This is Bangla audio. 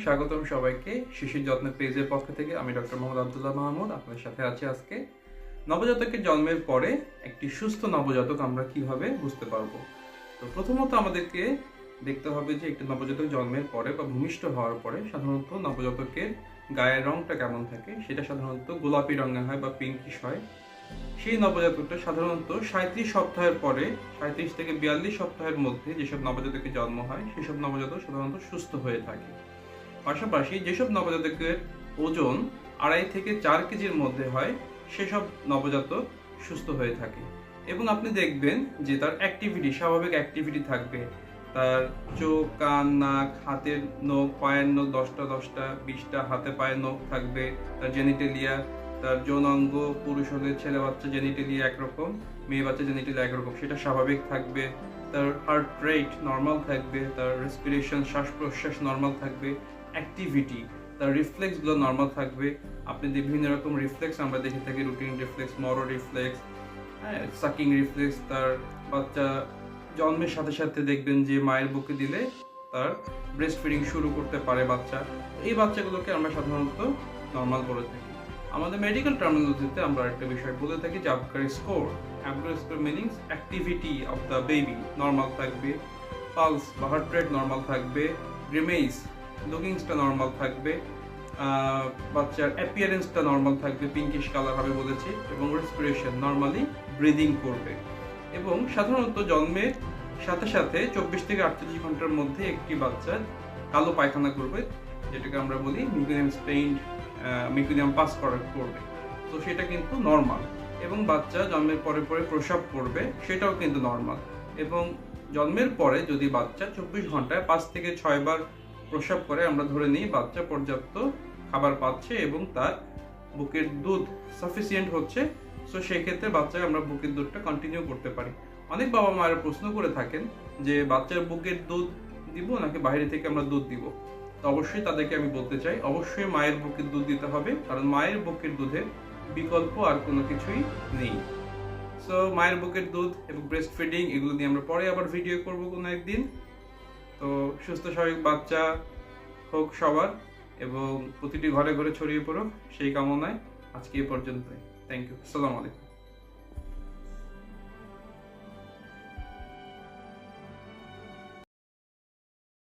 স্বাগতম সবাইকে শিশুর যত্ন পেজের পক্ষ থেকে। আমি ডক্টর মোহাম্মদ আব্দুল্লাহ মাহমুদ আপনাদের সাথে আছি। আজকে নবজাতকের জন্মের পরে একটি সুস্থ নবজাতক আমরা কিভাবে বুঝতে পারবো। তো প্রথমত আমাদেরকে দেখতে হবে যে একটি নবজাতক জন্মের পরে বা ভূমিষ্ঠ হওয়ার পরে সাধারণত নবজাতকের গায়ের রংটা কেমন থাকে। সেটা সাধারণত গোলাপি রঙের হয় বা পিঙ্কিশ হয়। সেই নবজাতকটা সাধারণত 37 সপ্তাহের পরে 37 থেকে 42 সপ্তাহের মধ্যে যেসব নবজাতকের জন্ম হয় সেসব নবজাতক সাধারণত সুস্থ হয়ে থাকে। পাশাপাশি যেসব নবজাতকের ওজন 2.5 থেকে 4 কেজির মধ্যে হয় সেসব নবজাতক সুস্থ হয়ে থাকে। এবং আপনি দেখবেন যে তার স্বাভাবিক অ্যাক্টিভিটি থাকবে। তার চোখ, কান, নাক, হাতের নখ, পায়ের নখ 10টা 20টা হাতে পায়ের নখ থাকবে। তার জেনিটেলিয়া, তার যৌনাঙ্গ, পুরুষ হলে ছেলে বাচ্চা জেনিটেলিয়া একরকম, মেয়ে বাচ্চা জেনিটেলিয়া একরকম, সেটা স্বাভাবিক থাকবে। তার হার্ট রেট নর্মাল থাকবে, তার রেসপিরেশন শ্বাস প্রশ্বাস নর্মাল থাকবে, অ্যাক্টিভিটি, তার রিফ্লেক্সগুলো নর্মাল থাকবে। আপনি বিভিন্ন রকম রিফ্লেক্স আমরা দেখে থাকি, রুটিন রিফ্লেক্স, মরো রিফ্লেক্স, সাকিং রিফ্লেক্স। তার বাচ্চা জন্মের সাথে সাথে দেখবেন যে মায়ের বুকে দিলে তার ব্রেস্ট ফিডিং শুরু করতে পারে বাচ্চা। এই বাচ্চাগুলোকে আমরা সাধারণত নর্মাল বলে থাকি। আমাদের মেডিকেল টার্মিনোলজিতে আমরা একটা বিষয় বলে থাকি যে আবগারি স্কোর। আবগারি score meanings activity of the baby normal থাকবে, পালস বা হার্ট রেট নর্মাল থাকবে, গ্রিমেইস লুকিংসটা নর্মাল থাকবে, বাচ্চার অ্যাপিয়ারেন্সটা নর্মাল থাকবে, পিঙ্কিশ কালার হবে বলেছি, এবং রেসপিরেশন নর্মালি ব্রিদিং করবে। এবং সাধারণত জন্মের সাথে সাথে 24 থেকে 48 ঘন্টার মধ্যে একটি বাচ্চা কালো পায়খানা করবে, যেটাকে আমরা বলি মিকুনিয়াম স্টেইনড, মিকুনিয়াম পাস করবে। তো সেটা কিন্তু নর্মাল। এবং বাচ্চা জন্মের পরে পরে প্রস্রাব করবে, সেটাও কিন্তু নর্মাল। এবং জন্মের পরে যদি বাচ্চা 24 ঘন্টায় 5 থেকে 6 বার প্রস্রাব করে, আমরা ধরে নিই বাচ্চা পর্যাপ্ত খাবার পাচ্ছে এবং তার বুকের দুধ সাফিসিয়েন্ট হচ্ছে। সো সেই ক্ষেত্রে বাচ্চাকে আমরা বুকের দুধটা কন্টিনিউ করতে পারি। অনেক বাবা মায়েরা প্রশ্ন করে থাকেন যে বাচ্চার বুকের দুধ দিব নাকি বাইরে থেকে আমরা দুধ দিব। তো অবশ্যই তাদেরকে আমি বলতে চাই, অবশ্যই মায়ের বুকের দুধ দিতে হবে, কারণ মায়ের বুকের দুধের বিকল্প আর কোনো কিছুই নেই। সো মায়ের বুকের দুধ এবং ব্রেস্ট ফিডিং এগুলো নিয়ে আমরা পরে আবার ভিডিও করবো কোনো একদিন। তো সুস্থ স্বাভাবিক বাচ্চা হোক সবার, এবং প্রতিটি ঘরে ঘরে ছড়িয়ে পড়ুক সেই কামনায় আজকে এ পর্যন্তই। Thank you. আসসালামু আলাইকুম।